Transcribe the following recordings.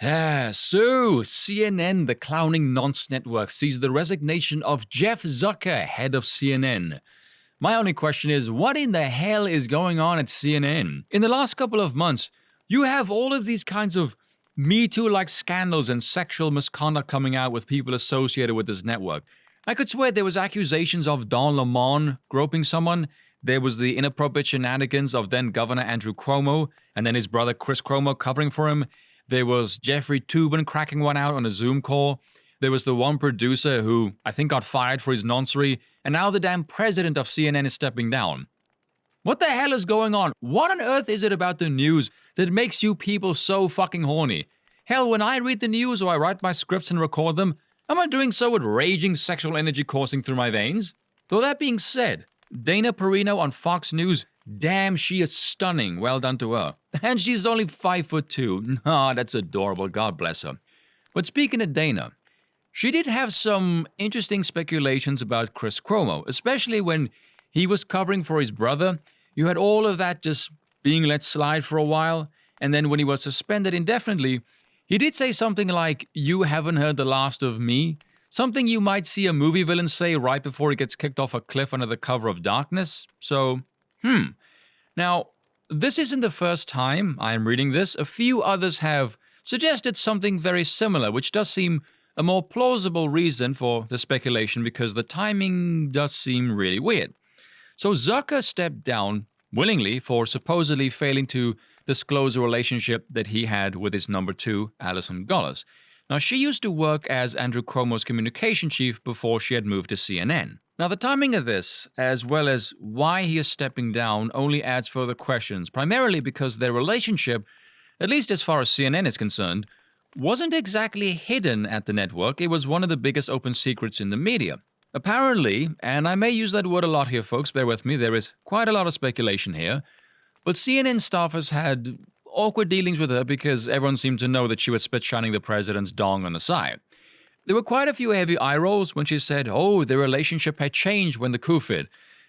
So CNN, the clowning nonce network, sees the resignation of Jeff Zucker, head of CNN. My only question is, what in the hell is going on at CNN? In the last couple of months, you have all of these kinds of Me Too-like scandals and sexual misconduct coming out with people associated with this network. I could swear there was accusations of Don Lemon groping someone. There was the inappropriate shenanigans of then Governor Andrew Cuomo and then his brother Chris Cuomo covering for him. There was Jeffrey Toobin cracking one out on a Zoom call. There was the one producer who I think got fired for his noncery, and now the damn president of CNN is stepping down. What the hell is going on? What on earth is it about the news that makes you people so fucking horny? Hell, when I read the news or I write my scripts and record them, am I doing so with raging sexual energy coursing through my veins? Though that being said, Dana Perino on Fox News, damn, she is stunning. Well done to her. And she's only 5'2". Ah, that's adorable. God bless her. But speaking of Dana, she did have some interesting speculations about Chris Cuomo, especially when he was covering for his brother. You had all of that just being let slide for a while, and then when he was suspended indefinitely, he did say something like, "You haven't heard the last of me," something you might see a movie villain say right before he gets kicked off a cliff under the cover of darkness. So, Now, this isn't the first time I am reading this. A few others have suggested something very similar, which does seem a more plausible reason for the speculation because the timing does seem really weird. So Zucker stepped down willingly for supposedly failing to disclose a relationship that he had with his number two, Alison Gullis. Now, she used to work as Andrew Cuomo's communication chief before she had moved to CNN. Now, the timing of this, as well as why he is stepping down, only adds further questions, primarily because their relationship, at least as far as CNN is concerned, wasn't exactly hidden at the network. It was one of the biggest open secrets in the media. Apparently, and I may use that word a lot here, folks, bear with me, there is quite a lot of speculation here, but CNN staffers had awkward dealings with her because everyone seemed to know that she was spit-shining the president's dong on the side. There were quite a few heavy eye rolls when she said, their relationship had changed when the coup fit.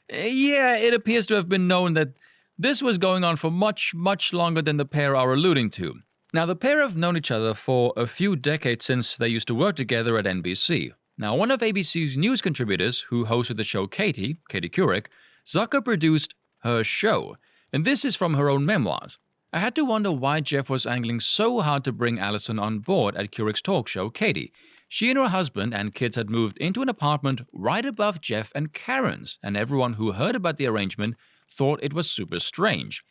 Yeah, it appears to have been known that this was going on for much, much longer than the pair are alluding to. Now, the pair have known each other for a few decades since they used to work together at NBC. Now, one of ABC's news contributors who hosted the show Katie Couric, Zucker produced her show, and this is from her own memoirs. I had to wonder why Jeff was angling so hard to bring Alison on board at Couric's talk show, Katie. She and her husband and kids had moved into an apartment right above Jeff and Karen's, and everyone who heard about the arrangement thought it was super strange.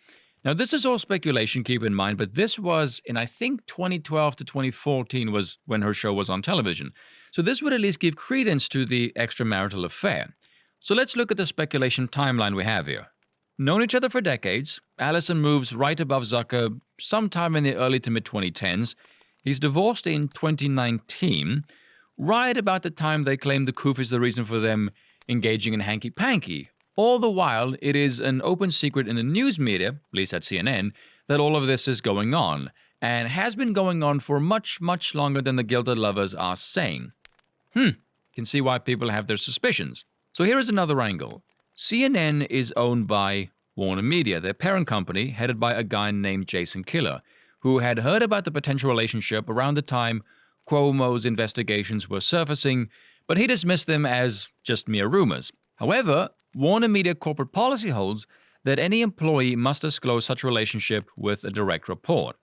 Now, this is all speculation, keep in mind, but this was in, I think, 2012 to 2014 was when her show was on television. So this would at least give credence to the extramarital affair. So let's look at the speculation timeline we have here. Known each other for decades, Alison moves right above Zucker sometime in the early to mid-2010s. He's divorced in 2019, right about the time they claim the coup is the reason for them engaging in hanky-panky. All the while, it is an open secret in the news media, at least at CNN, that all of this is going on, and has been going on for much, much longer than the gilded lovers are saying. Can see why people have their suspicions. So here is another angle. CNN is owned by Warner Media, their parent company, headed by a guy named Jason Killer, who had heard about the potential relationship around the time Cuomo's investigations were surfacing, but he dismissed them as just mere rumors. However, Warner Media corporate policy holds that any employee must disclose such a relationship with a direct report.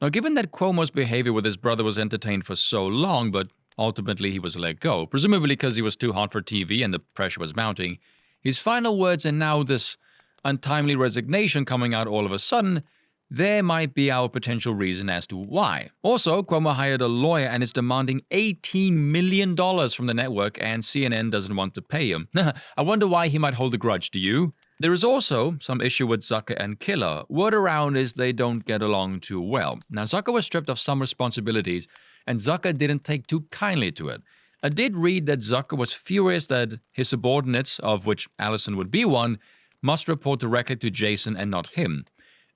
Now, given that Cuomo's behavior with his brother was entertained for so long, but ultimately he was let go, presumably because he was too hot for TV and the pressure was mounting, his final words and now this untimely resignation coming out all of a sudden, there might be our potential reason as to why. Also, Cuomo hired a lawyer and is demanding $18 million from the network, and CNN doesn't want to pay him. I wonder why he might hold a grudge, do you? There is also some issue with Zucker and Killer. Word around is they don't get along too well. Now, Zucker was stripped of some responsibilities, and Zucker didn't take too kindly to it. I did read that Zucker was furious that his subordinates, of which Alison would be one, must report directly to Jason and not him.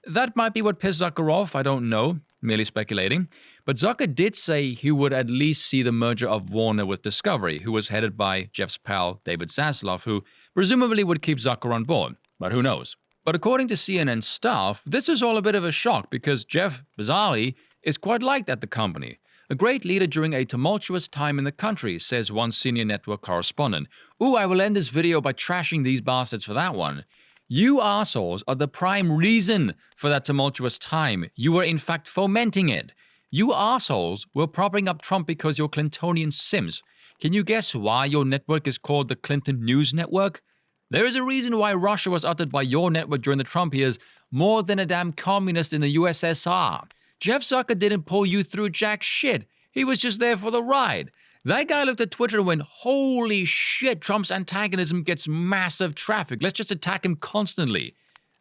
That might be what pissed Zucker off, I don't know, merely speculating. But Zucker did say he would at least see the merger of Warner with Discovery, who was headed by Jeff's pal David Zaslav, who presumably would keep Zucker on board. But who knows? But according to CNN staff, this is all a bit of a shock because Jeff, bizarrely, is quite liked at the company. A great leader during a tumultuous time in the country, says one senior network correspondent. Ooh, I will end this video by trashing these bastards for that one. You assholes are the prime reason for that tumultuous time. You were in fact fomenting it. You assholes were propping up Trump because you're Clintonian simps. Can you guess why your network is called the Clinton News Network? There is a reason why Russia was uttered by your network during the Trump years more than a damn communist in the USSR. Jeff Zucker didn't pull you through jack shit. He was just there for the ride. That guy looked at Twitter and went, holy shit, Trump's antagonism gets massive traffic. Let's just attack him constantly.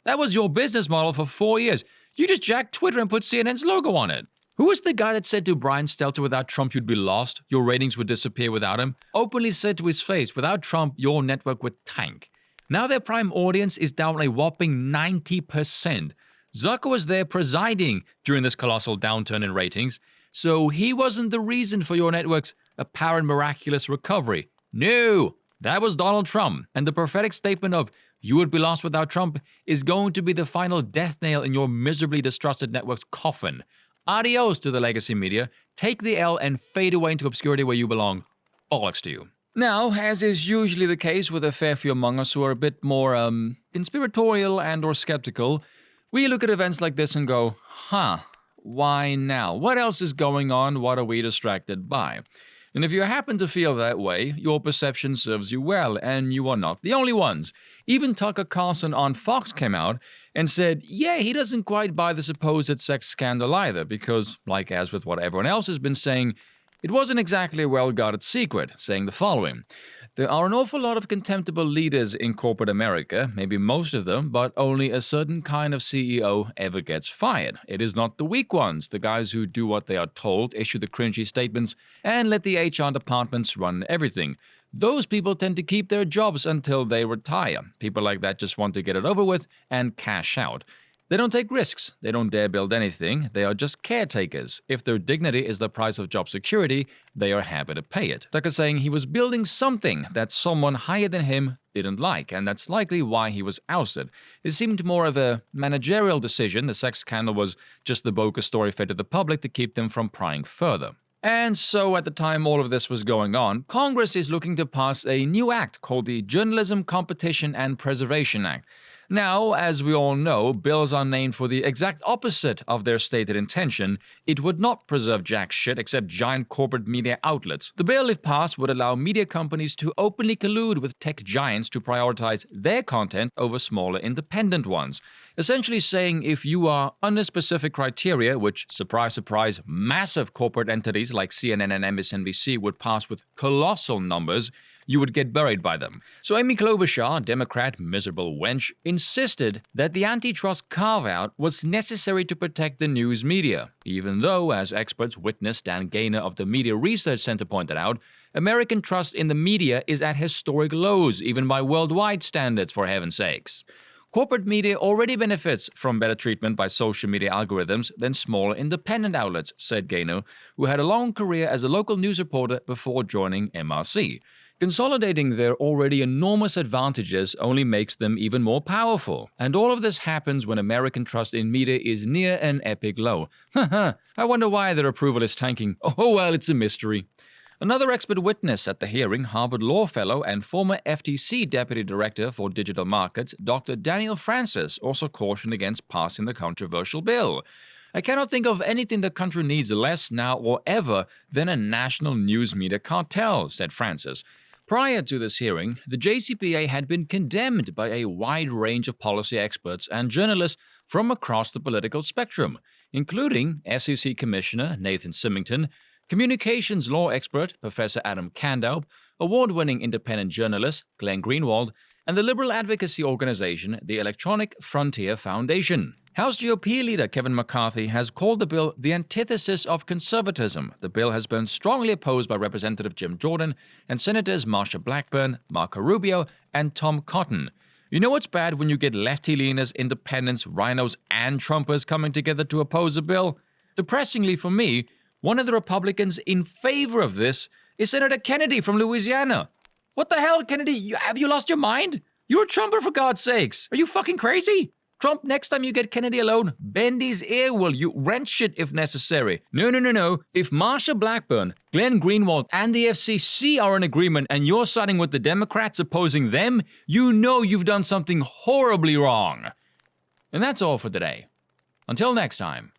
That was your business model for 4 years. You just jacked Twitter and put CNN's logo on it. Who was the guy that said to Brian Stelter, without Trump you'd be lost, your ratings would disappear without him? Openly said to his face, without Trump your network would tank. Now their prime audience is down a whopping 90%. Zucker was there presiding during this colossal downturn in ratings, so he wasn't the reason for your network's apparent miraculous recovery. No, that was Donald Trump, and the prophetic statement of you would be lost without Trump is going to be the final death nail in your miserably distrusted network's coffin. Adios to the legacy media, take the L and fade away into obscurity where you belong. Bollocks to you. Now, as is usually the case with a fair few among us who are a bit more, conspiratorial and or skeptical, we look at events like this and go, why now? What else is going on? What are we distracted by? And if you happen to feel that way, your perception serves you well, and you are not the only ones. Even Tucker Carlson on Fox came out and said, yeah, he doesn't quite buy the supposed sex scandal either, because, like as with what everyone else has been saying, it wasn't exactly a well-guarded secret, saying the following. There are an awful lot of contemptible leaders in corporate America, maybe most of them, but only a certain kind of CEO ever gets fired. It is not the weak ones, the guys who do what they are told, issue the cringy statements, and let the HR departments run everything. Those people tend to keep their jobs until they retire. People like that just want to get it over with and cash out. They don't take risks. They don't dare build anything. They are just caretakers. If their dignity is the price of job security, they are happy to pay it. Tucker saying he was building something that someone higher than him didn't like, and that's likely why he was ousted. It seemed more of a managerial decision. The sex scandal was just the bogus story fed to the public to keep them from prying further. And so at the time all of this was going on, Congress is looking to pass a new act called the Journalism Competition and Preservation Act. Now, as we all know, bills are named for the exact opposite of their stated intention. It would not preserve jack shit except giant corporate media outlets. The bill, if passed, would allow media companies to openly collude with tech giants to prioritize their content over smaller independent ones. Essentially saying if you are under specific criteria, which, surprise, surprise, massive corporate entities like CNN and MSNBC would pass with colossal numbers, you would get buried by them. So Amy Klobuchar, Democrat, miserable wench, insisted that the antitrust carve-out was necessary to protect the news media, even though, as experts witnessed Dan Gaynor of the Media Research Center pointed out, American trust in the media is at historic lows, even by worldwide standards, for heaven's sakes. Corporate media already benefits from better treatment by social media algorithms than smaller independent outlets, said Gaynor, who had a long career as a local news reporter before joining MRC. Consolidating their already enormous advantages only makes them even more powerful. And all of this happens when American trust in media is near an epic low. I wonder why their approval is tanking. Oh well, it's a mystery. Another expert witness at the hearing, Harvard Law Fellow and former FTC Deputy Director for Digital Markets, Dr. Daniel Francis, also cautioned against passing the controversial bill. I cannot think of anything the country needs less now or ever than a national news media cartel, said Francis. Prior to this hearing, the JCPA had been condemned by a wide range of policy experts and journalists from across the political spectrum, including SEC Commissioner Nathan Symington, communications law expert Professor Adam Kandaup, award-winning independent journalist Glenn Greenwald, and the liberal advocacy organization the Electronic Frontier Foundation. House GOP leader Kevin McCarthy has called the bill the antithesis of conservatism. The bill has been strongly opposed by Representative Jim Jordan and Senators Marsha Blackburn, Marco Rubio, and Tom Cotton. You know what's bad when you get lefty-leaners, independents, rhinos, and Trumpers coming together to oppose a bill? Depressingly for me, one of the Republicans in favor of this is Senator Kennedy from Louisiana. What the hell, Kennedy? Have you lost your mind? You're a Trumper, for God's sakes. Are you fucking crazy? Trump, next time you get Kennedy alone, bend his ear, will you? Wrench it if necessary. No. If Marsha Blackburn, Glenn Greenwald, and the FCC are in agreement and you're siding with the Democrats opposing them, you know you've done something horribly wrong. And that's all for today. Until next time.